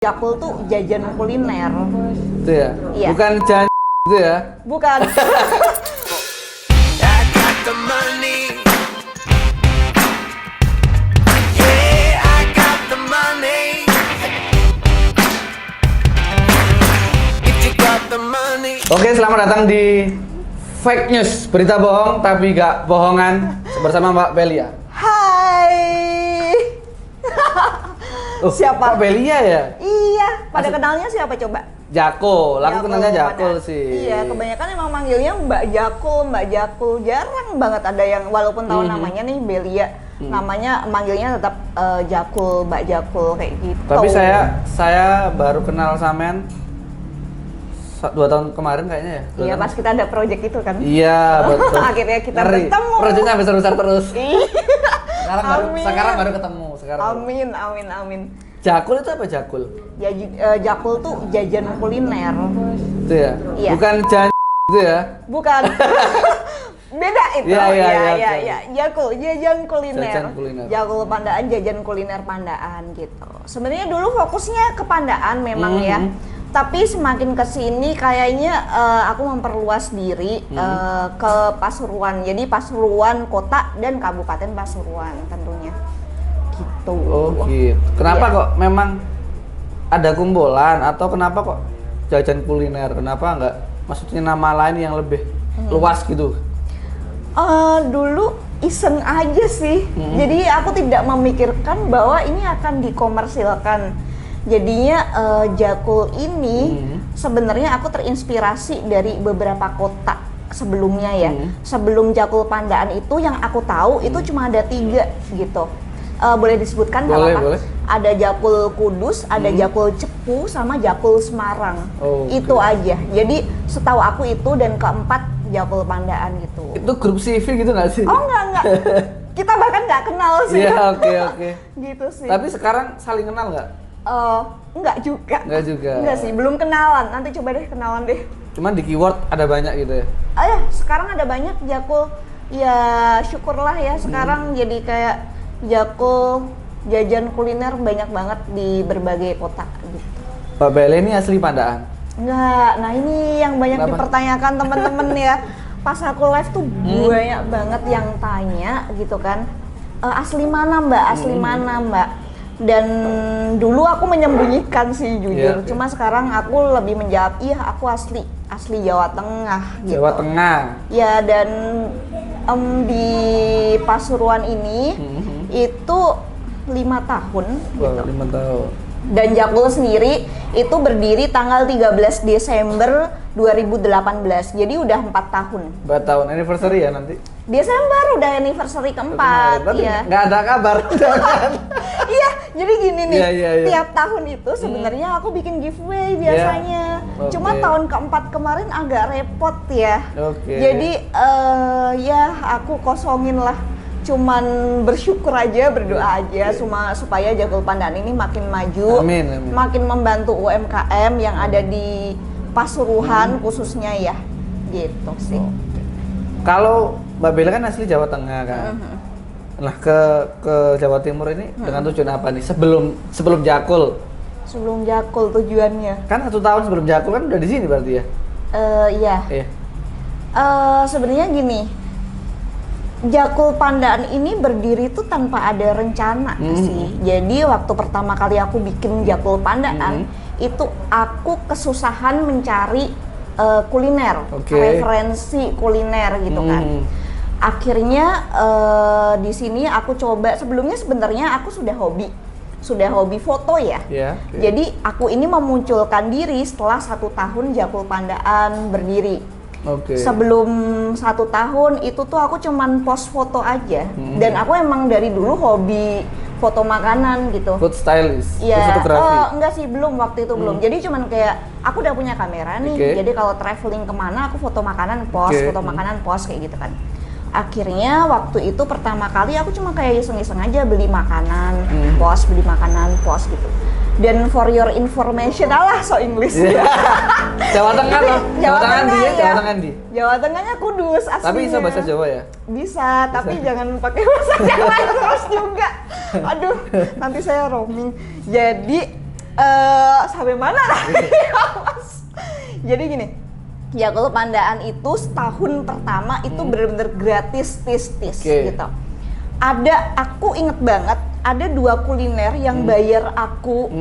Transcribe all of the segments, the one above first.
Jakul tuh jajan kuliner. Itu ya? Iya. Bukan jajan itu ya? Bukan. I got the money. Yeah, I got the money. If you got the money. Oke, selamat datang di Fake News, berita bohong tapi gak bohongan bersama Mbak Belia. Hai. Siapa? Mbak Belia ya? Iya, pada kenalnya siapa coba? Jakul, aku kenalnya Jakul pada- sih. Iya, kebanyakan emang manggilnya Mbak Jakul. Jarang banget ada yang walaupun tahu namanya nih Belia, namanya manggilnya tetap Jakul, Mbak Jakul kayak gitu. Tapi saya baru kenal samen 2 tahun kemarin kayaknya ya? Iya, pas kita ada project itu kan. Iya, betul. Akhirnya kita Ngeri. bertemu. Proyeknya besar-besar terus. Iya. Sekarang baru ketemu. Amin. Jakul itu apa Jakul? Jakul tuh jajan kuliner. Itu ya? Iya. Bukan jajan itu ya? Bukan. Beda itu. Iya. Jakul, jajan kuliner. Jajan kuliner. Jakul Pandaan, jajan kuliner Pandaan gitu. Sebenarnya dulu fokusnya ke Pandaan memang ya. Tapi semakin kesini kayaknya aku memperluas diri ke Pasuruan. Jadi Pasuruan kota dan Kabupaten Pasuruan tentunya. Gitu. Oh gitu. Kenapa Iya. kok memang ada kumpulan atau kenapa kok jajan kuliner? Kenapa nggak maksudnya nama lain yang lebih luas gitu? Dulu iseng aja sih. Jadi aku tidak memikirkan bahwa ini akan dikomersilkan. Jadinya Jakul ini sebenarnya aku terinspirasi dari beberapa kota sebelumnya ya. Sebelum Jakul Pandaan itu yang aku tahu itu cuma ada 3 gitu. Boleh disebutkan nggak Boleh, apa-apa? boleh. Ada Jakul Kudus, ada Jakul Cepu, sama Jakul Semarang. Oh, oke. Itu aja. Jadi setahu aku itu dan keempat Jakul Pandaan gitu. Itu grup CV gitu nggak sih? Oh enggak. Kita bahkan nggak kenal sih. Iya, oke. Gitu sih. Tapi sekarang saling kenal nggak? Enggak juga. Enggak juga. Enggak sih, belum kenalan. Nanti coba deh kenalan deh. Cuman di keyword ada banyak gitu ya? Sekarang ada banyak Jakul. Ya syukurlah ya sekarang jadi kayak Jakul jajan kuliner banyak banget di berbagai kota gitu. Mbak Bele ini asli Pandaan? Enggak, nah ini yang banyak Kenapa? dipertanyakan temen-temen ya. Pas aku live tuh banyak banget yang tanya gitu kan, asli mana Mbak, asli mana Mbak. Dan dulu aku menyembunyikan sih jujur, Iya, oke. cuma sekarang aku lebih menjawab, iya aku asli Jawa Tengah gitu. Jawa Tengah? Ya dan di Pasuruan ini itu 5 tahun Wah, gitu. 5 tahun. Dan Jakul sendiri itu berdiri tanggal 13 Desember 2018. Jadi udah 4 tahun. 4 tahun, anniversary ya nanti? Desember udah anniversary keempat, Tapi ya. nggak ada kabar. Iya, jadi gini nih. Iya. Tiap tahun itu sebenarnya aku bikin giveaway biasanya. Oke. Cuma tahun keempat kemarin agak repot ya. Oke. Jadi ya aku kosongin lah. Cuman bersyukur aja, berdoa aja supaya Jakul Pandaan ini makin maju, Amin. makin membantu UMKM yang ada di Pasuruan khususnya ya, gitu sih. Kalau Mbak Bella kan asli Jawa Tengah kan. Nah ke Jawa Timur ini dengan tujuan apa nih? Sebelum Jakul, Sebelum Jakul tujuannya, kan 1 tahun sebelum Jakul kan udah di sini berarti ya? iya. Iya. Sebenarnya gini, Jakul Pandaan ini berdiri tuh tanpa ada rencana sih. Jadi waktu pertama kali aku bikin Jakul Pandaan itu aku kesusahan mencari kuliner, Oke. referensi kuliner gitu kan. Akhirnya di sini aku coba. Sebelumnya sebenarnya aku sudah hobi foto ya. Iya. Oke. Jadi aku ini memunculkan diri setelah 1 tahun Jakul Pandaan berdiri. Oke. Sebelum 1 tahun itu tuh aku cuman post foto aja. Dan aku emang dari dulu hobi foto makanan gitu. Food stylist, food Iya, fotografi. enggak sih, belum, waktu itu belum. Jadi cuman kayak aku udah punya kamera nih. Oke. Jadi kalau traveling kemana aku foto makanan post, Oke. foto makanan post kayak gitu kan. Akhirnya waktu itu pertama kali aku cuma kayak iseng-iseng aja beli makanan, post gitu. Dan for your information, alah so English. Iya. Jawa Tengah loh. Jawa Tengah di ya. Jawa Tengah di. Jawa Tengahnya Kudus aslinya. Tapi bisa bahasa Jawa ya? Bisa, tapi jangan pakai bahasa Jawa terus juga. Aduh, nanti saya roaming. Jadi Sampai mana tadi Mas? Jadi gini, Yakult Pandaan itu setahun pertama itu bener-bener gratis tis gitu. Aku inget banget ada 2 kuliner yang bayar aku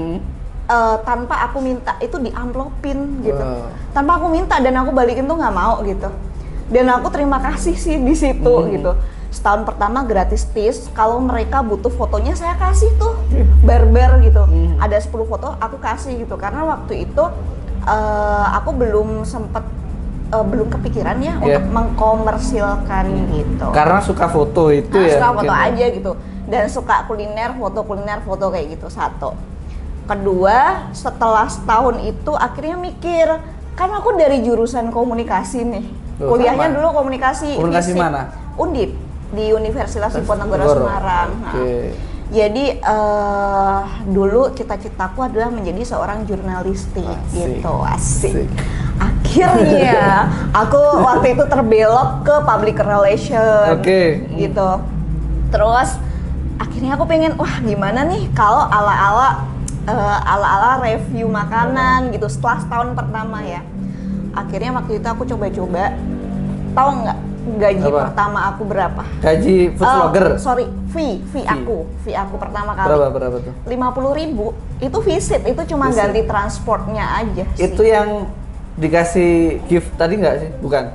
tanpa aku minta, itu diamplopin gitu. Tanpa aku minta dan aku balikin tuh nggak mau gitu. Dan aku terima kasih sih di situ gitu. Setahun pertama gratis tis, kalau mereka butuh fotonya saya kasih tuh barbar gitu. Ada 10 foto aku kasih gitu karena waktu itu aku belum kepikiran ya untuk mengkomersilkan gitu. Karena suka foto itu ya. Suka foto aja gitu dan suka kuliner foto kayak gitu satu. Kedua, setelah setahun itu akhirnya mikir, kan aku dari jurusan komunikasi nih. Kuliahnya dulu komunikasi. Komunikasi fisik. mana? Undip di Universitas Diponegoro Semarang. Jadi dulu cita-citaku adalah menjadi seorang jurnalistik gitu, asik. Akhirnya aku waktu itu terbelok ke public relation gitu. Terus akhirnya aku pengen, wah gimana nih kalau ala-ala review makanan gitu setelah setahun pertama ya. Akhirnya waktu itu aku coba-coba, tahu nggak gaji pertama aku berapa? Gaji food vlogger? Fee aku pertama kali. Berapa tuh? 50.000, itu visit, itu cuma ganti transportnya aja sih. Itu yang dikasih gift tadi nggak sih? Bukan?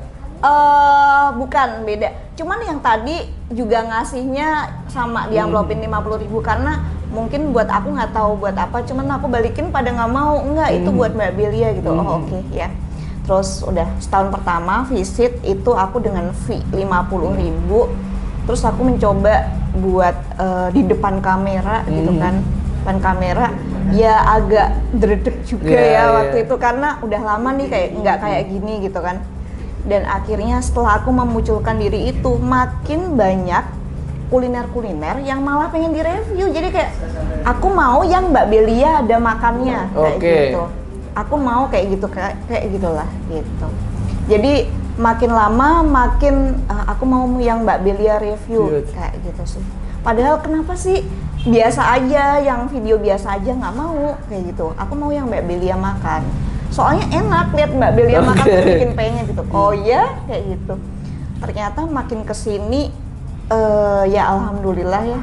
Bukan, beda. Cuman yang tadi juga ngasihnya sama diamplopin 50.000 karena mungkin buat aku nggak tahu buat apa, cuman aku balikin pada nggak mau, itu buat Mbak Belia gitu. Oke, ya. Terus udah setahun pertama visit itu aku dengan fee 50.000. Terus aku mencoba buat di depan kamera gitu kan. Depan kamera ya agak dredeg juga waktu itu karena udah lama nih kayak nggak kayak gini gitu kan. Dan akhirnya setelah aku memunculkan diri itu makin banyak kuliner-kuliner yang malah pengen direview. Jadi kayak aku mau yang Mbak Belia ada makannya kayak gitu. Aku mau kayak gitu, kayak gitulah gitu. Jadi makin lama makin aku mau yang Mbak Belia review kayak gitu sih. Padahal kenapa sih biasa aja, yang video biasa aja nggak mau kayak gitu. Aku mau yang Mbak Belia makan. Soalnya enak lihat Mbak Belia makan tuh bikin pengen gitu. Oh ya kayak gitu. Ternyata makin kesini ya alhamdulillah ya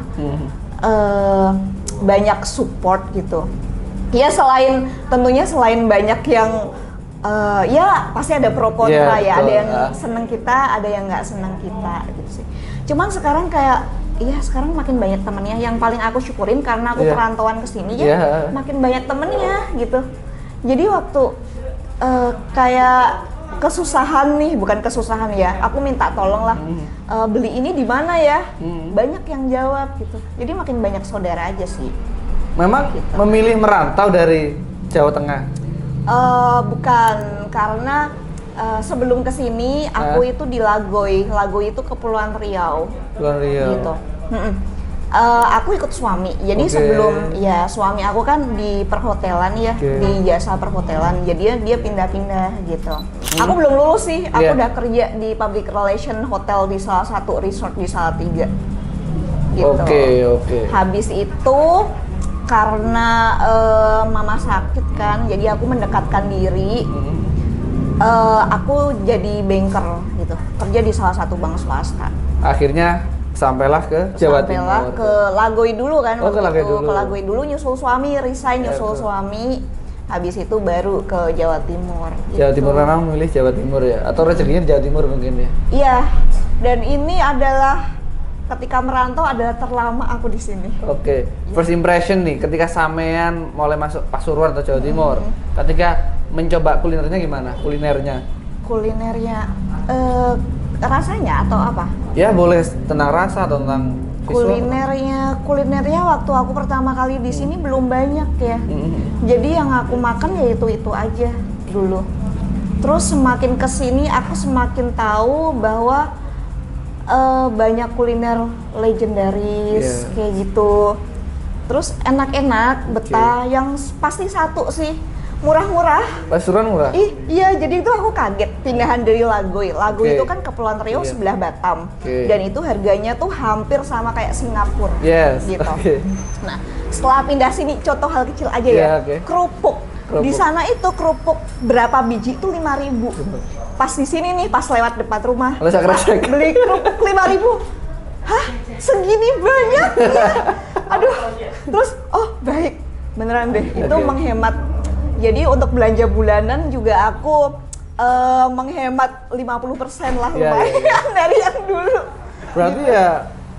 banyak support gitu. Ya tentunya selain banyak yang ya pasti ada pro kontra ya, ada yang seneng kita, ada yang nggak seneng kita gitu sih. Cuman sekarang kayak sekarang makin banyak temennya. Yang paling aku syukurin karena aku perantauan kesini makin banyak temennya gitu. Jadi waktu kayak kesusahan nih, bukan kesusahan ya, aku minta tolong lah beli ini di mana ya, banyak yang jawab gitu. Jadi makin banyak saudara aja sih. Memang gitu. Memilih merantau dari Jawa Tengah? Bukan, karena sebelum kesini aku itu di Lagoy itu Kepulauan Riau. Gitu. Aku ikut suami, jadi sebelum suami aku kan di perhotelan ya, di jasa perhotelan, jadi dia pindah-pindah gitu. Aku belum lulus sih, aku udah kerja di public relation hotel di salah satu resort di Salatiga gitu. Habis itu karena mama sakit kan, jadi aku mendekatkan diri, aku jadi banker gitu, kerja di salah satu bank swasta. Akhirnya sampailah ke Jawa Timur. Ke Lagoy dulu kan, ke Lagoy dulu nyusul suami, resign nyusul suami, habis itu baru ke Jawa Timur. Jawa Timur memang memilih Jawa Timur ya, atau rezekinya di Jawa Timur mungkin ya? Iya, dan ini adalah ketika merantau adalah terlama aku di sini. First impression nih, ketika sampean mulai masuk Pasuruan atau Jawa Timur, ketika mencoba kulinernya gimana? Kulinernya, rasanya atau apa? Ya boleh tentang rasa atau tentang visual. Kulinernya waktu aku pertama kali di sini belum banyak ya. Jadi yang aku makan ya itu aja dulu. Terus semakin kesini aku semakin tahu bahwa banyak kuliner legendaris kayak gitu. Terus enak-enak, betah. Yang pasti satu sih, murah-murah. Pasuruan murah. Iya, jadi itu aku kaget pindahan dari Lagoy. Lagoy Oke. itu kan Kepulauan Riau Iya. sebelah Batam. Oke. Dan itu harganya tuh hampir sama kayak Singapura. Yes. Gitu. Oke. Nah, setelah pindah sini contoh hal kecil aja Iya, ya. oke. Kerupuk. Di Kerupuk. sana itu kerupuk berapa biji tuh 5.000. Pas di sini nih, pas lewat depan rumah. Resek-resek. Beli kerupuk 5.000. Hah? Segini banyaknya? Aduh. Terus, oh baik. Beneran deh, itu Oke. menghemat. Jadi untuk belanja bulanan juga aku menghemat 50% lah Iya, lumayan iya, iya. dari yang dulu. Berarti ya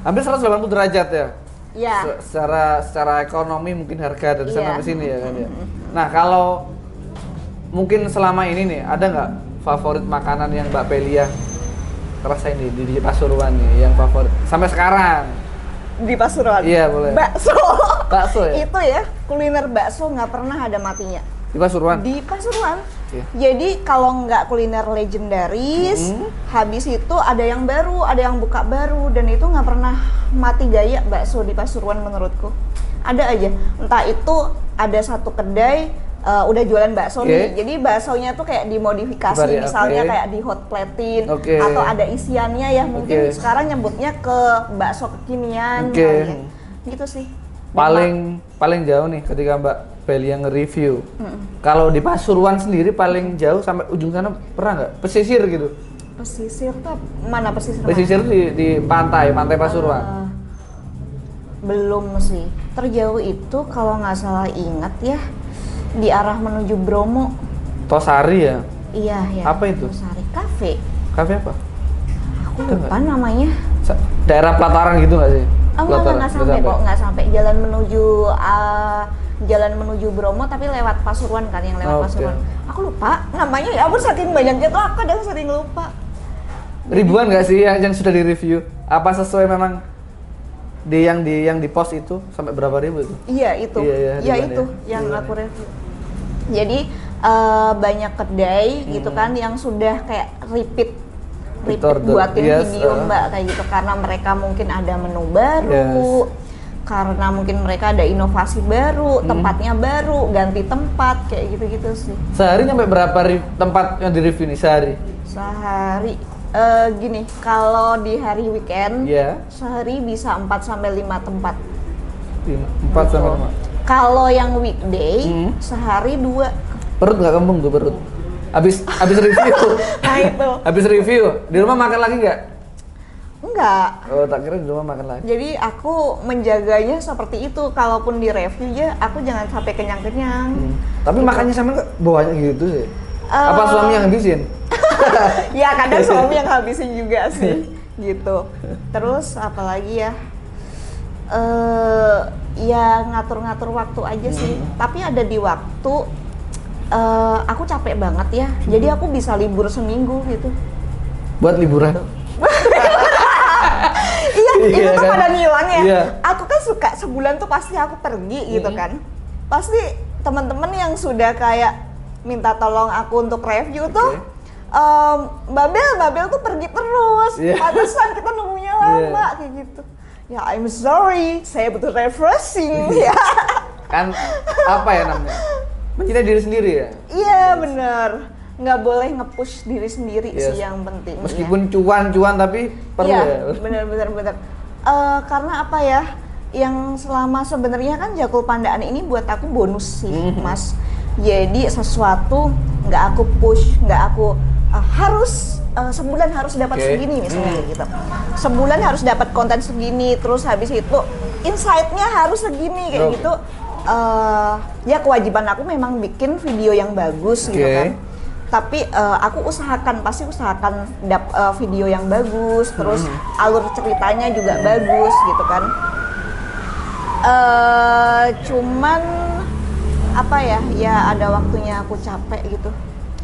hampir 180 derajat ya. Ya. Secara ekonomi mungkin harga dari sana Iya. ke sini ya kan ya. Nah, kalau mungkin selama ini nih ada nggak favorit makanan yang Mbak Belia rasain di Pasuruan nih yang favorit sampai sekarang? Di Pasuruan. Iya, boleh. Bakso. Bakso ya? Itu ya, kuliner bakso nggak pernah ada matinya. Di Pasuruan? Di Pasuruan. Iya. Jadi kalau nggak kuliner legendaris, habis itu ada yang baru, ada yang buka baru, dan itu nggak pernah mati gaya bakso di Pasuruan menurutku. Ada aja, entah itu ada satu kedai udah jualan bakso Oke. nih, jadi baksonya tuh kayak dimodifikasi, Oke. misalnya kayak di hot plating, Oke. atau ada isiannya ya mungkin Oke. sekarang nyebutnya ke bakso kekinian, Oke. kali ya. Gitu sih. Paling jauh nih ketika Mbak Belia nge-review. Kalau di Pasuruan sendiri paling jauh sampai ujung sana pernah nggak? Pesisir gitu. Pesisir tuh mana pesisir? mana? Pesisir di pantai Pasuruan. Belum sih. Terjauh itu kalau nggak salah ingat ya di arah menuju Bromo. Tosari ya. Iya ya. Apa itu? Sari Cafe. Kafe apa? Aku lupa namanya. Daerah pelataran gitu nggak sih? Oh nggak sampai kok, nggak sampai. Jalan menuju Bromo tapi lewat Pasuruan kan, yang lewat Oke. Pasuruan. Aku lupa namanya ya, ampun saking banyaknya tuh aku kadang sering lupa. Ribuan nggak sih yang sudah di-review? Apa sesuai memang yang di post itu sampai berapa ribu itu? Iya itu, Iya, iya ribuan itu ya. yang Ribuan aku ya. review. Jadi banyak kedai gitu kan yang sudah kayak repeat Order. buatin Yes, video Mbak kayak gitu, karena mereka mungkin ada menu baru, karena mungkin mereka ada inovasi baru, tempatnya baru, ganti tempat kayak gitu-gitu sih. Sehari sampai berapa tempat yang di-review nih sehari? Sehari gini, kalau di hari weekend Iya. sehari bisa 4 sampai 5 tempat. 4 sampai 5. Kalau yang weekday sehari 2. Perut nggak kembung tuh perut. Habis review. Nah itu. Habis review, di rumah makan lagi nggak? Enggak. Oh, tak kira di rumah makan lagi. Jadi aku menjaganya seperti itu. Kalaupun di review ya, aku jangan sampai kenyang-kenyang. Tapi makannya sama nggak bawanya gitu sih? Eh. Apa suami yang habisin? Ya kadang suami yang habisin juga sih, gitu. Terus apalagi ya? Ya ngatur-ngatur waktu aja sih. Tapi ada di waktu aku capek banget ya. Jadi aku bisa libur seminggu gitu. Buat liburan. Iya, itu Iya tuh kan? pada ngilang ya. Iya. Aku kan suka sebulan tuh pasti aku pergi gitu kan. Pasti teman-teman yang sudah kayak minta tolong aku untuk review tuh, Babel tuh pergi terus. Iya. Pantesan kita nunggunya lama kayak gitu. Ya I'm sorry, saya butuh refreshing ya. Kan apa ya namanya? Mencintai diri sendiri ya. Iya bener. Nggak boleh nge-push diri sendiri Yes. sih yang penting. ya. Meskipun cuan tapi perlu Iya, ya. benar. Karena apa ya? Yang selama sebenarnya kan Jakul Pandaan ini buat aku bonus sih, Mas. Jadi sesuatu nggak aku push, nggak aku harus sebulan harus dapat Oke. segini misalnya kayak gitu. Sebulan harus dapat konten segini, terus habis itu insight-nya harus segini kayak Oke. gitu. Ya kewajiban aku memang bikin video yang bagus gitu Oke. kan. Tapi aku pasti usahakan video yang bagus, terus alur ceritanya juga bagus gitu kan. Cuman apa ya ada waktunya aku capek gitu.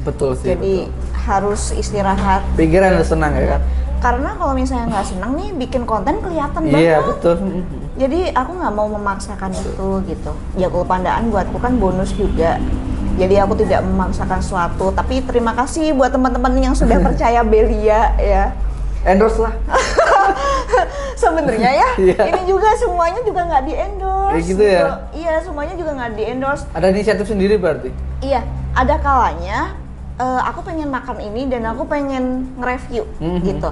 Betul sih. Jadi betul. harus istirahat. Pikiran harus senang ya kan? Karena kalau misalnya nggak senang nih bikin konten kelihatan Iya, banget. betul. Jadi aku nggak mau memaksakan itu gitu. Jakul Pandaan buatku kan bonus juga. Jadi aku tidak memaksakan suatu. Tapi terima kasih buat teman-teman yang sudah percaya Belia ya. Endorse lah. sebenarnya ya. Iya. Ini juga semuanya juga nggak di endorse. Kayak gitu ya? Iya, semuanya juga nggak di endorse. Ada inisiatif sendiri berarti? Iya, ada kalanya aku pengen makan ini dan aku pengen nge-review gitu.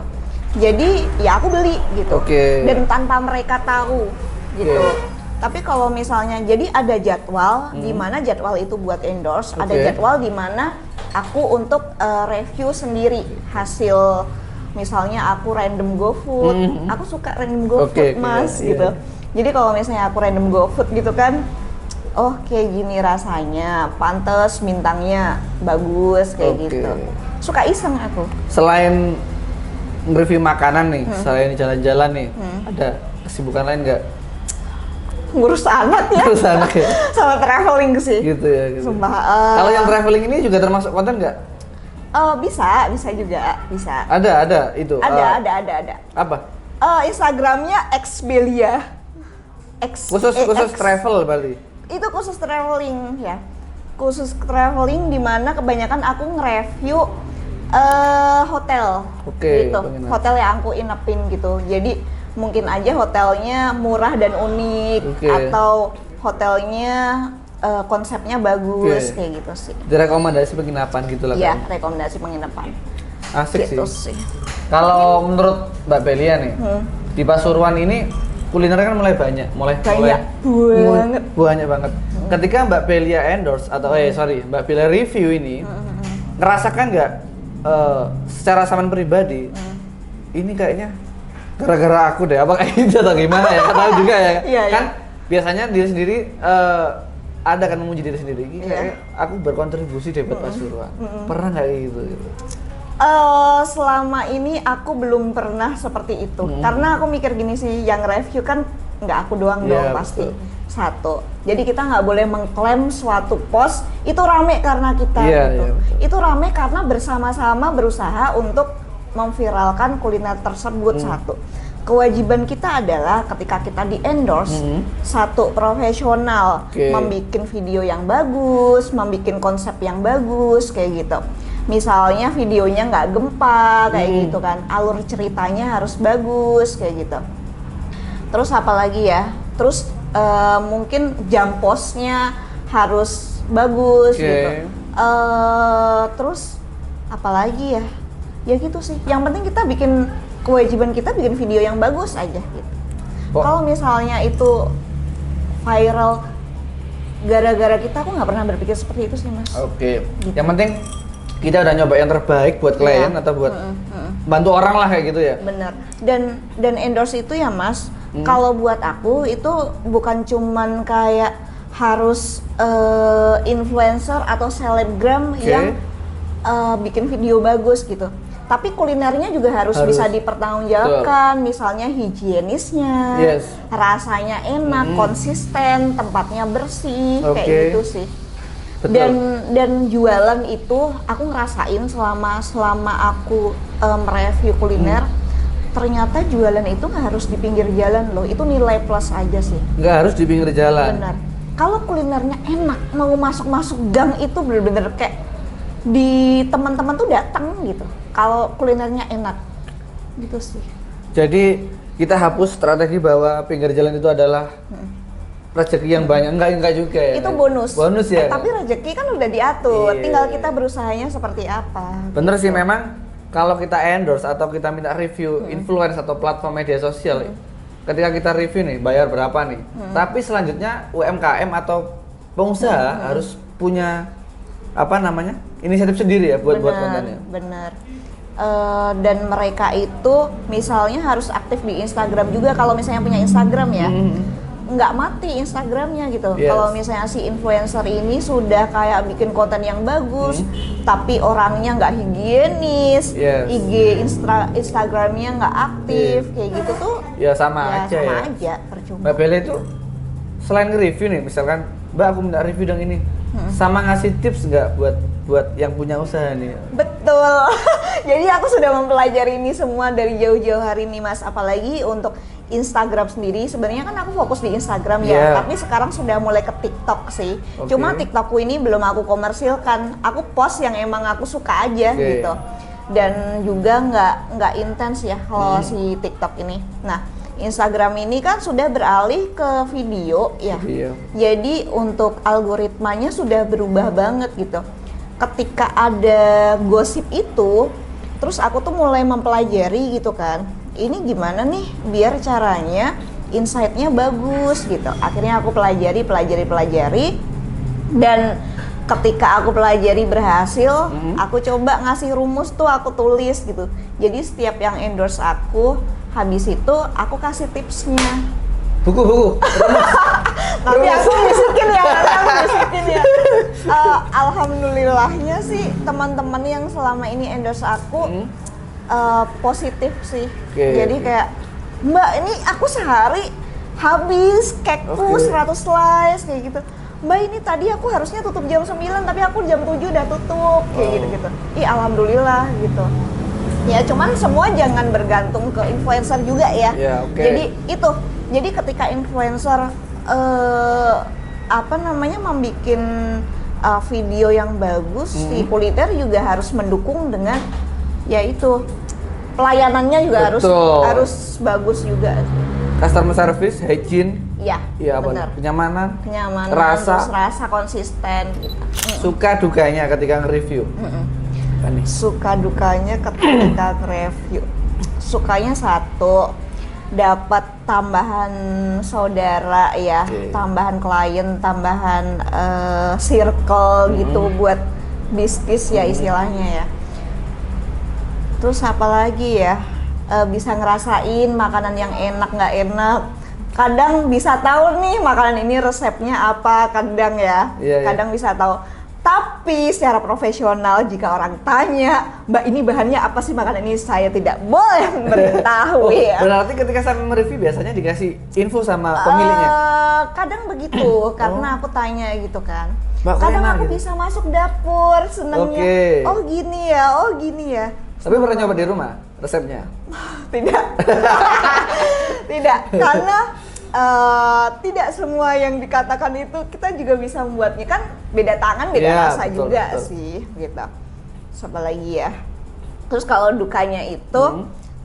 Jadi ya aku beli gitu. Oke. Dan tanpa mereka tahu gitu. Oke. Tapi kalau misalnya jadi ada jadwal di mana jadwal itu buat endorse, ada Oke. jadwal di mana aku untuk review sendiri hasil, misalnya aku random GoFood. Aku suka random GoFood, Oke, Mas iya. gitu. Jadi kalau misalnya aku random GoFood gitu kan, oh kayak gini rasanya, pantes bintangnya bagus kayak Oke. gitu. Suka iseng aku. Selain nge-review makanan nih, selain jalan-jalan nih, ada kesibukan lain nggak? Ngurus anak ya. Ngurus anak ya? Sama traveling sih. Gitu ya. Gitu. Sumpah. Kalau yang traveling ini juga termasuk konten nggak? Bisa juga, bisa. Ada itu. Ada. Apa? Instagramnya Xbelia. Khusus travel berarti. Itu khusus traveling ya. Khusus traveling di mana kebanyakan aku nge-review hotel. Oke, gitu. penginapan. Hotel yang aku inepin gitu. Jadi mungkin aja hotelnya murah dan unik Oke. atau hotelnya konsepnya bagus Oke. kayak gitu sih. Direkomendasi penginapan gitu lah. Iya, kan? rekomendasi penginapan. Asik Gitu sih. sih. Kalau menurut Mbak Belia nih, di Pasuruan ini kulinernya kan mulai banyak, Banyak banget. banyak banget. Ketika Mbak Belia endorse atau Mbak Belia review ini, ngerasakan nggak secara saman pribadi, ini kayaknya gara-gara aku deh, apa kayak gitu atau gimana ya? Tahu juga ya. Iya, Kan biasanya diri sendiri ada kan memuji diri sendiri. Ini Iya. kayak aku berkontribusi deh buat Pasuruan. Pernah nggak kayak gitu? Selama ini aku belum pernah seperti itu karena aku mikir gini sih, yang review kan nggak aku doang Iya, dong pasti. betul. Satu, jadi kita nggak boleh mengklaim suatu post itu rame karena kita Iya, gitu. iya, betul. Itu rame karena bersama-sama berusaha untuk memviralkan kuliner tersebut. Satu, kewajiban kita adalah ketika kita di endorse, satu, profesional, Oke. membuat video yang bagus, membuat konsep yang bagus kayak gitu. Misalnya videonya nggak gempa kayak gitu kan, alur ceritanya harus bagus kayak gitu. Terus apa lagi ya? Terus mungkin jam postnya harus bagus Oke. gitu. Terus apa lagi ya? Ya gitu sih. Yang penting kita bikin, kewajiban kita bikin video yang bagus aja gitu. Oh. Kalau misalnya itu viral gara-gara kita, aku nggak pernah berpikir seperti itu sih, Mas. Oke. Gitu. Yang penting kita udah nyoba yang terbaik buat klien Iya. atau buat bantu orang lah kayak gitu ya. Bener. Dan endorse itu ya Mas, kalau buat aku itu bukan cuman kayak harus influencer atau selebgram Oke. yang bikin video bagus gitu. Tapi kulinernya juga harus bisa dipertanggungjawabkan, misalnya higienisnya, Yes. rasanya enak, konsisten, tempatnya bersih, kayak Oke. gitu sih. Betul. Dan jualan itu aku ngerasain selama aku mereview kuliner, ternyata jualan itu nggak harus di pinggir jalan loh, itu nilai plus aja sih. Nggak harus di pinggir jalan. Benar. Kalau kulinernya enak, mau masuk gang itu bener-bener kayak di teman-teman tuh datang gitu. Kalau kulinernya enak, gitu sih. Jadi kita hapus strategi bahwa pinggir jalan itu adalah rezeki yang banyak. Enggak juga ya. Itu bonus. Bonus ya. Tapi rezeki kan udah diatur, Iya. tinggal kita berusahanya seperti apa. Bener sih, memang kalau kita endorse atau kita minta review influencer atau platform media sosial, ketika kita review nih bayar berapa nih. Tapi selanjutnya UMKM atau pengusaha harus punya apa namanya inisiatif sendiri ya buat kontennya. Bener. Dan mereka itu misalnya harus aktif di Instagram juga, kalau misalnya punya Instagram ya. Nggak mati Instagramnya gitu. Yes. Kalau misalnya si influencer ini sudah kayak bikin konten yang bagus, tapi orangnya nggak higienis, Yes. Instagramnya nggak aktif, kayak gitu tuh. Ya sama aja sama ya. aja, percuma. Mbak Bella itu selain nge-review nih, misalkan Mbak aku minta review dong ini, sama ngasih tips nggak buat yang punya usaha nih? Betul. Jadi aku sudah mempelajari ini semua dari jauh-jauh hari nih Mas. Apalagi untuk Instagram sendiri. Sebenarnya kan aku fokus di Instagram ya, Yeah. tapi sekarang sudah mulai ke TikTok sih. Oke. Cuma TikTokku ini belum aku komersilkan. Aku post yang emang aku suka aja Oke. gitu. Dan juga nggak intens ya kalau si TikTok ini. Nah, Instagram ini kan sudah beralih ke video ya. Video. Jadi untuk algoritmanya sudah berubah banget gitu. Ketika ada gosip itu, terus aku tuh mulai mempelajari gitu kan. Ini gimana nih biar caranya insight-nya bagus gitu. Akhirnya aku pelajari dan ketika aku pelajari berhasil, aku coba ngasih rumus tuh, aku tulis gitu. Jadi setiap yang endorse aku, habis itu aku kasih tipsnya. Buku. Tapi aku bisikin ya. Alhamdulillahnya sih teman-teman yang selama ini endorse aku positif sih. Jadi kayak, Mbak ini aku sehari habis cake-ku 100 slice kayak gitu. Mbak ini tadi aku harusnya tutup jam 9 tapi aku jam 7 udah tutup kayak gitu. Ih alhamdulillah gitu. Ya cuman semua jangan bergantung ke influencer juga ya. Jadi itu. Jadi ketika influencer membikin video yang bagus, si kuliner juga harus mendukung dengan yaitu pelayanannya juga harus bagus juga. Customer service, hygiene. Iya, benar. Kenyamanan, rasa konsisten gitu. Suka dukanya ketika nge-review. Suka dukanya ketika nge-review. Sukanya satu, dapat tambahan saudara ya, tambahan klien, tambahan circle gitu buat bisnis ya istilahnya ya. Terus apa lagi ya? Bisa ngerasain makanan yang enak nggak enak. Kadang bisa tahu nih makanan ini resepnya apa, kadang ya. Kadang bisa tahu. Tapi secara profesional jika orang tanya, Mbak ini bahannya apa sih makanan ini, saya tidak boleh memberitahu ya. Berarti ketika saya mereview biasanya dikasih info sama pemiliknya? Kadang begitu, karena aku tanya gitu kan. Mbak, kadang aku gitu? bisa masuk dapur, senengnya. Oh gini ya. Tapi pernah nyoba di rumah resepnya? Tidak. Tidak, karena tidak semua yang dikatakan itu kita juga bisa membuatnya, kan beda tangan beda rasa betul, juga betul. Sih gitu. Siapa lagi ya? Terus kalau dukanya itu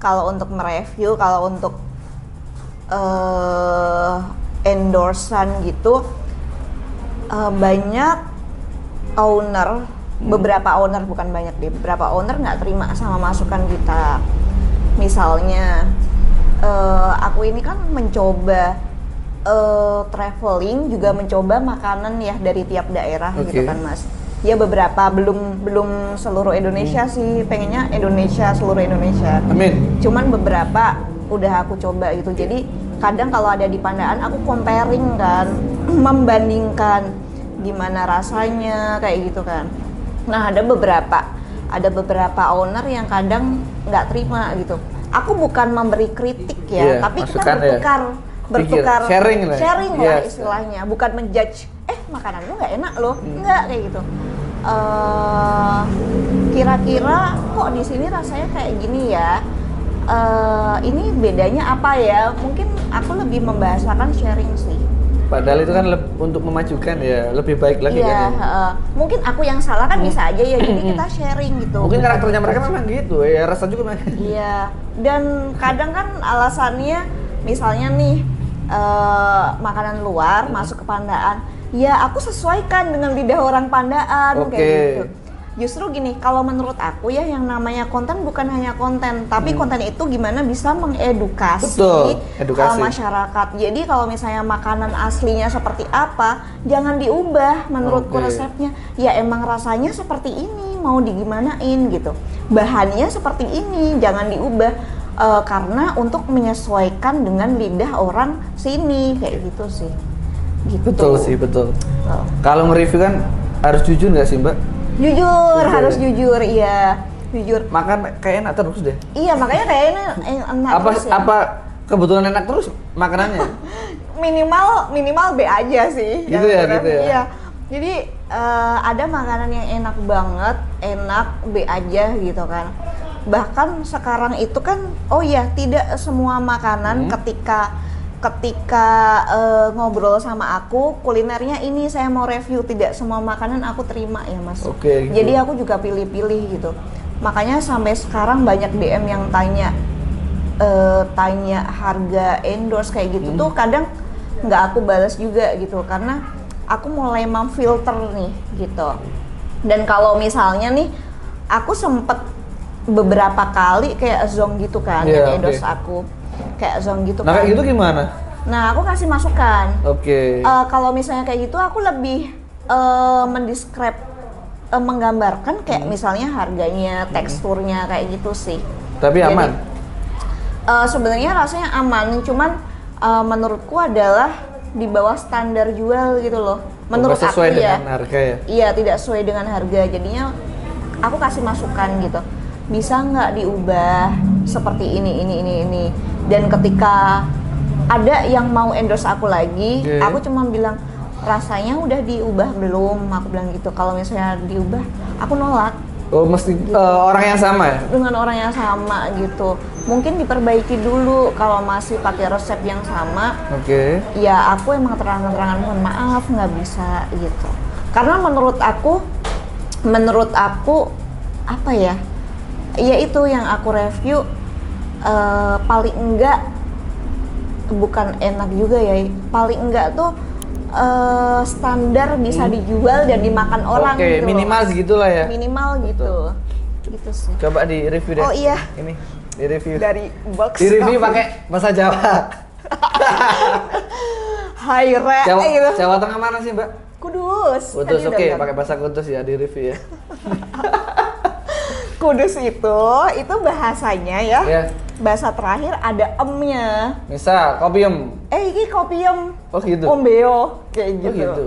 kalau untuk mereview, kalau untuk endorsan gitu, banyak owner, beberapa owner, bukan banyak deh, beberapa owner nggak terima sama masukan kita. Misalnya aku ini kan mencoba traveling, juga mencoba makanan ya dari tiap daerah gitu kan Mas. Ya beberapa, belum seluruh Indonesia sih, pengennya seluruh Indonesia. Amin. Cuman beberapa udah aku coba gitu. Jadi kadang kalau ada di Pandaan aku comparing kan, membandingkan gimana rasanya kayak gitu kan. Nah ada beberapa owner yang kadang nggak terima gitu. Aku bukan memberi kritik ya, tapi kita bertukar sharing lah istilahnya, bukan menjudge. Makanan lu nggak enak loh, nggak kayak gitu. Kira-kira kok di sini rasanya kayak gini ya? Ini bedanya apa ya? Mungkin aku lebih membahasakan sharing sih. Padahal itu kan untuk memajukan ya, lebih baik lagi kan. Mungkin aku yang salah kan bisa aja ya, jadi kita sharing gitu. Mungkin karakternya mereka memang gitu ya, rasa juga memang. Iya, dan kadang kan alasannya misalnya nih makanan luar masuk ke Pandaan, ya aku sesuaikan dengan lidah orang Pandaan kayak gitu. Justru gini, kalau menurut aku ya yang namanya konten bukan hanya konten, tapi konten itu gimana bisa mengedukasi masyarakat. Jadi kalau misalnya makanan aslinya seperti apa, jangan diubah menurutku resepnya. Ya emang rasanya seperti ini, mau digimanain gitu. Bahannya seperti ini, jangan diubah. Karena untuk menyesuaikan dengan lidah orang sini, kayak gitu sih. Gitu. Betul sih, betul. Kalau nge-review kan harus jujur nggak sih Mbak? Jujur, harus jujur, iya. Jujur. Makan kayak enak terus deh. Iya, makanya kayaknya enak terus ya. Apa kebetulan enak terus makanannya? minimal B aja sih. Gitu ya. Iya. Jadi ada makanan yang enak banget, enak B aja gitu kan. Bahkan sekarang itu kan, tidak semua makanan ketika ngobrol sama aku, kulinernya ini saya mau review, tidak semua makanan aku terima ya Mas. Gitu. Jadi aku juga pilih-pilih gitu. Makanya sampai sekarang banyak DM yang tanya, tanya harga endorse kayak gitu tuh kadang nggak aku balas juga gitu, karena aku mulai memfilter nih gitu. Dan kalau misalnya nih aku sempet beberapa kali kayak zonk gitu kan, Iya, yang endorse oke. aku kayak zonk gitu Nah kan. kayak gitu gimana? Nah aku kasih masukan. Oke. Kalau misalnya kayak gitu aku lebih mendescribe, menggambarkan kayak misalnya harganya, teksturnya kayak gitu sih. Tapi Jadi, aman. sebenarnya rasanya aman, cuman menurutku adalah di bawah standar jual gitu loh. Menurut Nggak sesuai aku dengan ya. harga ya. Iya, tidak sesuai dengan harga. Jadinya aku kasih masukan gitu. Bisa nggak diubah seperti ini. Dan ketika ada yang mau endorse aku lagi, Oke. aku cuma bilang rasanya udah diubah belum? Aku bilang gitu. Kalau misalnya diubah, aku nolak Oh mesti orang yang sama ya? dengan orang yang sama gitu. Mungkin diperbaiki dulu kalau masih pakai resep yang sama. Oke. Ya aku emang terang-terangan mohon maaf nggak bisa gitu. Karena menurut aku apa ya? Ya itu yang aku review paling enggak, bukan enak juga ya. Paling enggak tuh standar bisa dijual dan dimakan orang Oke, gitu loh. minimal segitulah ya. Minimal gitu. Gitu sih. Coba di review deh. Oh iya. Ini di review. Dari box Di review coffee. pakai bahasa Jawa. Hai re Jawa, gitu. Jawa Tengah mana sih Mbak? Kudus. Kudus, Tadi udah oke, bilang. pakai bahasa Kudus ya di review ya. Kudus itu bahasanya ya. Ya. Bahasa terakhir ada em-nya. Misal kopium. Ini kopium. Oh gitu. Ombeo kayak Oh, gitu. gitu.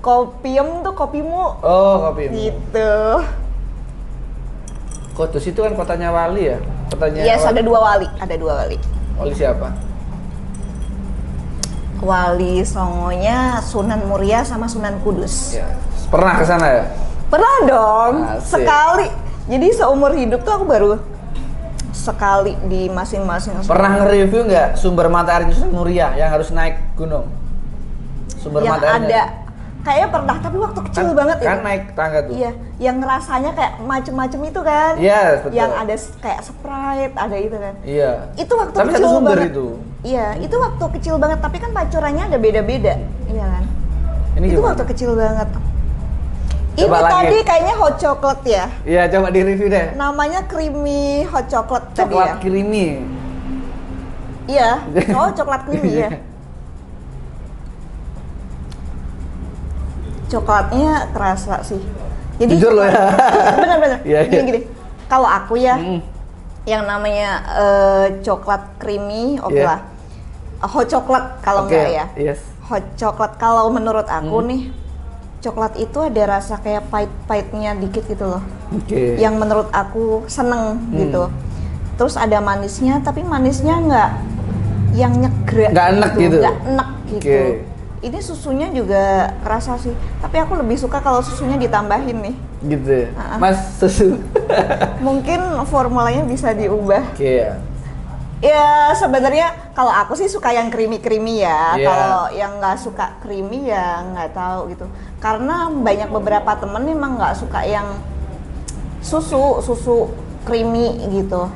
Kopium tuh kopimu. Oh, kopium. Gitu. Kudus itu kan kotanya wali ya? Kotanya Yes, ada dua wali. Wali siapa? Wali Songonya Sunan Muria sama Sunan Kudus. Ya. Pernah ke sana ya? Pernah dong, Asik. sekali. Jadi seumur hidup tuh aku baru sekali di masing-masing. Pernah nge-review nggak sumber mata air Sunan Muria yang harus naik gunung? Sumber Yang mata airnya. ada, kayaknya pernah, tapi waktu kecil banget kan itu. naik tangga tuh. Iya, yang rasanya kayak macem-macem itu kan. Iya, betul. Yang ada kayak Sprite, ada itu kan. Iya. Itu waktu Tapi kecil satu sumber banget. itu. Iya, itu waktu kecil banget, tapi kan pancurannya ada beda-beda. Iya kan? Ini itu gimana? waktu kecil banget. Coba Ini lagi. tadi kayaknya hot chocolate ya. Iya, coba di review deh. Namanya creamy hot chocolate tadi ya. Coklat creamy. Iya. Oh, coklat creamy ya. Coklatnya kerasa sih. Jadi Jujur loh ya. Bener-bener. Iya, iya. Gini-gini. Kalau aku ya, Hmm. yang namanya coklat creamy, oke Iya. lah. Hot chocolate kalau Oke, enggak ya. Yes. Hot chocolate kalau menurut aku nih, coklat itu ada rasa kayak pahit-pahitnya dikit gitu loh. Oke. Yang menurut aku seneng Hmm. gitu. Terus ada manisnya, tapi manisnya nggak yang nyegrek Nggak enek gitu? nggak enek gitu. Oke. Ini susunya juga kerasa sih, tapi aku lebih suka kalau susunya ditambahin nih. Gitu ya. Ah. Mas susu. Mungkin formulanya bisa diubah. Oke ya. Ya sebenarnya kalau aku sih suka yang creamy ya. Iya. Kalau yang nggak suka creamy ya nggak tahu gitu. Karena banyak beberapa temen memang nggak suka yang susu creamy gitu.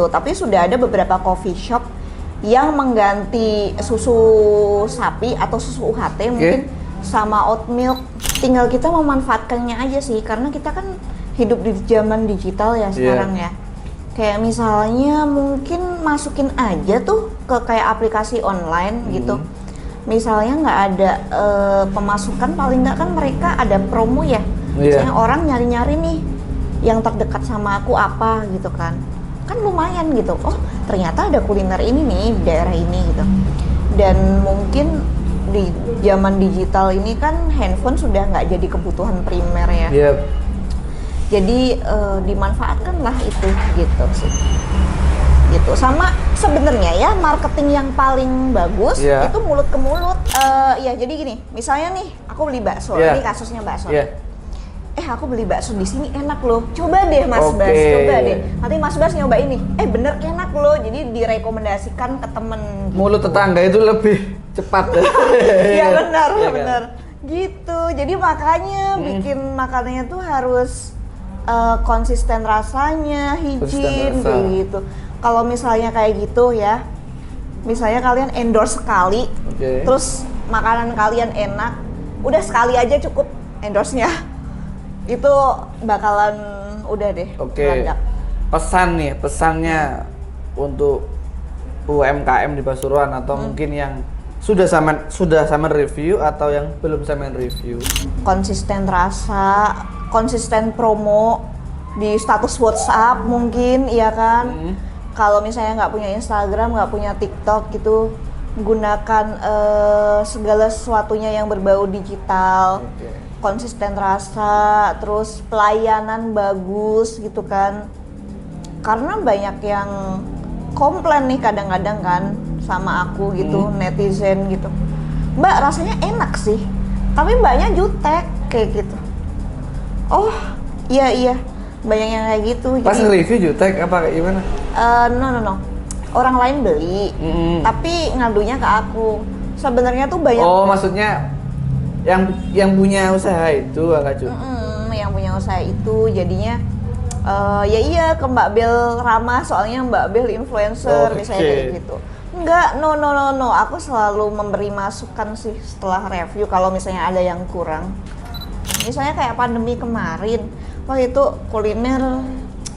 Tapi sudah ada beberapa coffee shop yang mengganti susu sapi atau susu UHT mungkin sama oat milk. Tinggal kita memanfaatkannya aja sih, karena kita kan hidup di zaman digital ya sekarang ya. Kayak misalnya mungkin masukin aja tuh ke kayak aplikasi online gitu. Misalnya nggak ada pemasukan, paling nggak kan mereka ada promo ya. Misalnya orang nyari-nyari nih yang terdekat sama aku apa gitu kan lumayan gitu. Oh ternyata ada kuliner ini nih di daerah ini gitu. Dan mungkin di zaman digital ini kan handphone sudah nggak jadi kebutuhan primer ya. Yep. Jadi dimanfaatkanlah itu gitu sih. Gitu. Sama sebenarnya ya marketing yang paling bagus itu mulut ke mulut. Ya jadi gini, misalnya nih aku beli bakso, ini kasusnya bakso. Aku beli bakso di sini enak loh. Coba deh Mas Bas, coba deh. Nanti Mas Bas nyoba ini. Bener enak loh. Jadi direkomendasikan ke temen. Gitu. Mulut tetangga itu lebih cepat. Iya benar, Iya benar. Gitu. Jadi makanya bikin makanannya tuh harus konsisten rasanya, hygiene kayak gitu. kalau misalnya kayak gitu ya, misalnya kalian endorse sekali, terus makanan kalian enak, udah sekali aja cukup endorse-nya, itu bakalan udah deh. Meledak. Pesannya untuk UMKM di Pasuruan atau mungkin yang sudah sama review atau yang belum sama review. Konsisten rasa, konsisten promo di status WhatsApp mungkin, iya kan. Kalau misalnya nggak punya Instagram, nggak punya TikTok gitu, gunakan segala sesuatunya yang berbau digital. Konsisten rasa, terus pelayanan bagus gitu kan. Karena banyak yang komplain nih kadang-kadang kan sama aku gitu, netizen gitu. Mbak, rasanya enak sih, tapi mbaknya jutek kayak gitu. Oh, iya. Banyak yang kayak gitu. Pas nge-review jutek apa kayak gimana? No. Orang lain beli, tapi ngadunya ke aku. Sebenarnya tuh banyak. Oh, maksudnya yang punya usaha itu Kak Ju. Yang punya usaha itu jadinya ya iya ke Mbak Bel ramah, soalnya Mbak Bel influencer misalnya kayak gitu. Enggak, no. Aku selalu memberi masukan sih setelah review kalau misalnya ada yang kurang. Misalnya kayak pandemi kemarin, wah itu kuliner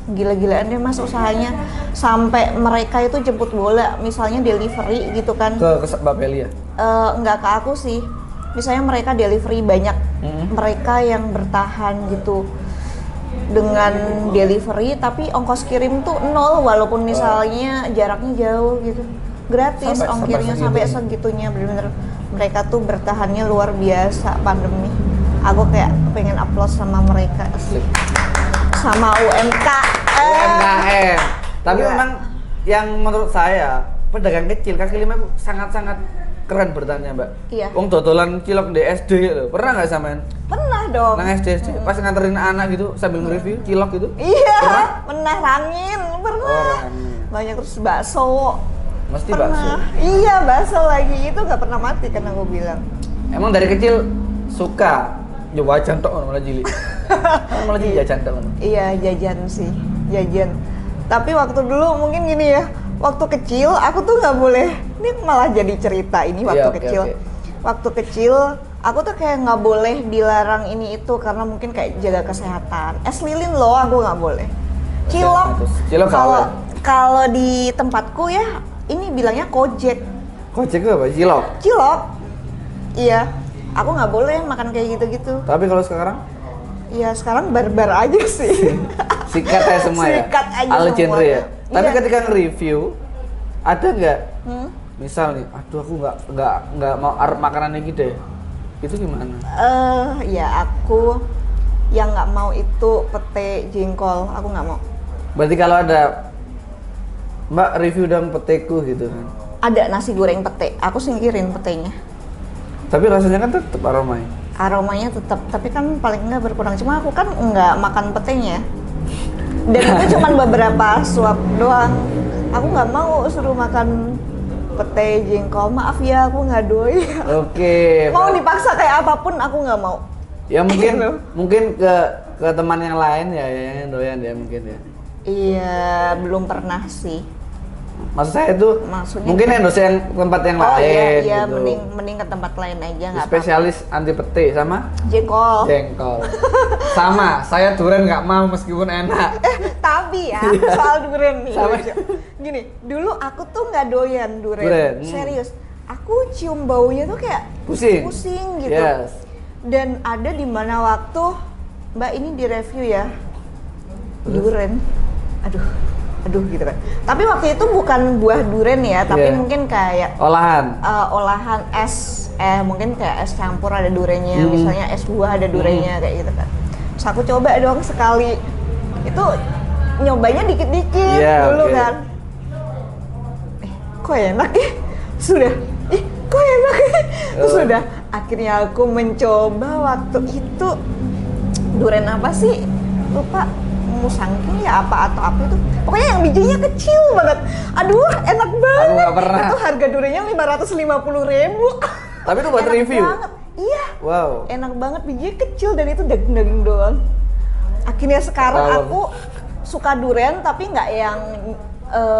gila-gilaan deh Mas usahanya, sampai mereka itu jemput bola, misalnya delivery gitu kan. Ke Mbak Beli ya? Enggak ke aku sih, misalnya mereka delivery banyak, mereka yang bertahan gitu dengan delivery, tapi ongkos kirim tuh 0 walaupun misalnya jaraknya jauh gitu, gratis ongkirnya sampai segitunya. Bener-bener mereka tuh bertahannya luar biasa pandemi. Aku kayak pengen applause sama mereka sih, sama UMKM. Tapi memang yang menurut saya pedagang kecil kaki lima itu sangat-sangat keren bertanya Mbak. Iya. Wong dodolan cilok di SD gitu, pernah nggak samain? Pernah dong. Nang SD pas nganterin anak gitu sambil nge-review cilok gitu? Iya. Pernah rangin, pernah. Banyak, terus bakso. Mesti pernah. bakso. Iya, bakso lagi itu nggak pernah mati kan aku bilang. Emang dari kecil suka jajan tok malah jili. Malah jili jajan tok. Iya, jajan sih, jajan. Tapi waktu dulu mungkin gini ya, waktu kecil aku tuh nggak boleh. Ini malah jadi cerita ini waktu kecil. Waktu kecil aku tuh kayak nggak boleh dilarang ini itu karena mungkin kayak jaga kesehatan. Es lilin loh aku nggak boleh. Cilok. Kalau di tempatku ya ini bilangnya kojek. Kojek itu apa? Cilok. Cilok. Iya. Aku nggak boleh makan kayak gitu-gitu. Tapi kalau sekarang? Iya, sekarang barbar aja sih. Sikat aja semua ya? Sikat aja all semua. genre ya? Tapi Iya. ketika nge-review, ada nggak? Misal nih, aduh aku nggak mau makanan ini deh. Itu gimana? Ya aku yang nggak mau itu pete jengkol. Aku nggak mau. Berarti kalau ada Mbak review dong peteku gitu kan? Ada nasi goreng pete, aku singkirin petenya. Tapi rasanya kan tetap aromanya. Aromanya tetap, tapi kan paling enggak berkurang. Cuma aku kan nggak makan petenya. Dan itu cuma beberapa suap doang. Aku nggak mau suruh makan pete jengkol. Maaf ya, aku nggak doy. Oke. Mau dipaksa kayak apapun aku nggak mau. Ya mungkin ke teman yang lain ya yang doyan ya mungkin ya. Iya, belum pernah sih. Maksud saya itu mungkin yang dosen tempat yang lain iya, gitu. mending ke tempat lain aja nggak apa-apa. Spesialis anti pete sama Jengkol. Sama, saya durian nggak mau meskipun enak. Tapi ya soal durian nih. Sama. Gini, dulu aku tuh nggak doyan durian. Serius, aku cium baunya tuh kayak pusing gitu. Yes. Dan ada di mana waktu Mbak ini di review ya durian. Aduh gitu kan. Tapi waktu itu bukan buah durian ya, tapi mungkin kayak olahan es, mungkin kayak es campur ada duriannya, misalnya es buah ada duriannya kayak gitu kan. Terus aku coba dong sekali, itu nyobanya dikit-dikit dulu kan. Kok enak ya? Kok enak ya? Terus sudah, akhirnya aku mencoba waktu itu durian apa sih? Lupa. Musangking ya apa atau apa itu, pokoknya yang bijinya kecil banget. Aduh, enak banget. Aku nggak pernah. Itu harga duriannya 550.000. Tapi itu buat review. Banget. Iya. Wow. Enak banget, bijinya kecil dan itu daging-daging doang. Akhirnya sekarang aku suka durian tapi nggak yang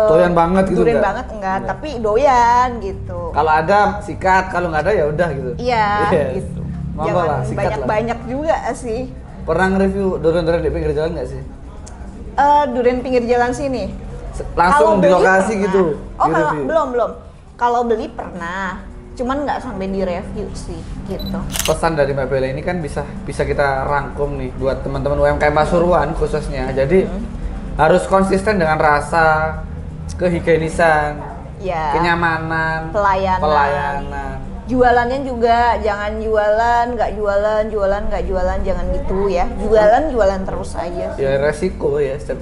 Doyan banget gitu Doyan nggak? banget enggak, Enggak. tapi doyan gitu. Kalau ada sikat, kalau nggak ada ya udah gitu. Iya, Yes. gitu. Monggo Jangan lah, sikat lah. banyak-banyak juga sih. Pernah nge-review durian-durian di pinggir jalan nggak sih? Durian pinggir jalan sini. Langsung Kalau di beli lokasi pernah. gitu. Oh, kalau di-review. belum. Kalau beli pernah. Cuman nggak sampai di review sih, gitu. Pesan dari Mbak Bella ini kan bisa kita rangkum nih buat teman-teman UMKM Pasuruan khususnya. Jadi harus konsisten dengan rasa, kehigienisan, Ya. kenyamanan, Pelayanan. pelayanan. Jualannya juga jangan jualan, nggak jualan, jangan gitu ya. Jualan terus aja. Ya resiko ya setiap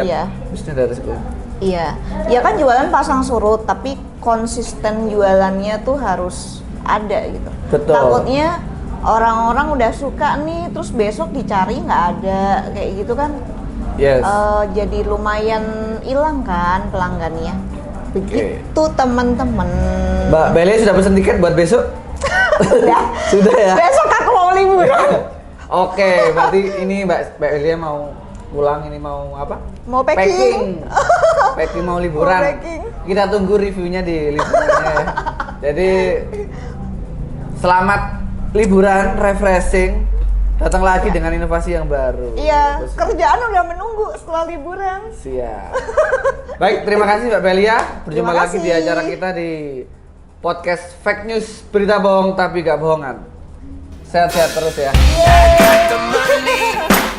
Iya. bisnis ada resiko. Iya, ya kan jualan pasang surut, tapi konsisten jualannya tuh harus ada gitu. Betul. Takutnya orang-orang udah suka nih, terus besok dicari nggak ada, kayak gitu kan. Yes. Jadi lumayan hilang kan pelanggannya. Begitu teman-teman. Mbak Bella sudah pesen tiket buat besok? Udah. Sudah ya? Besok aku mau liburan. Oke, berarti ini Mbak Bella mau pulang, ini mau apa? Mau packing. Packing mau liburan. Mau packing. Kita tunggu reviewnya di liburannya ya. Jadi selamat liburan, refreshing. Datang lagi dengan inovasi yang baru. Iya, kerjaan udah menunggu setelah liburan. Siap. Baik, terima kasih Mbak Belia. Berjumpa Terima lagi di kasih. acara kita di podcast Fake News, berita bohong tapi gak bohongan. Sehat-sehat terus ya. got the money.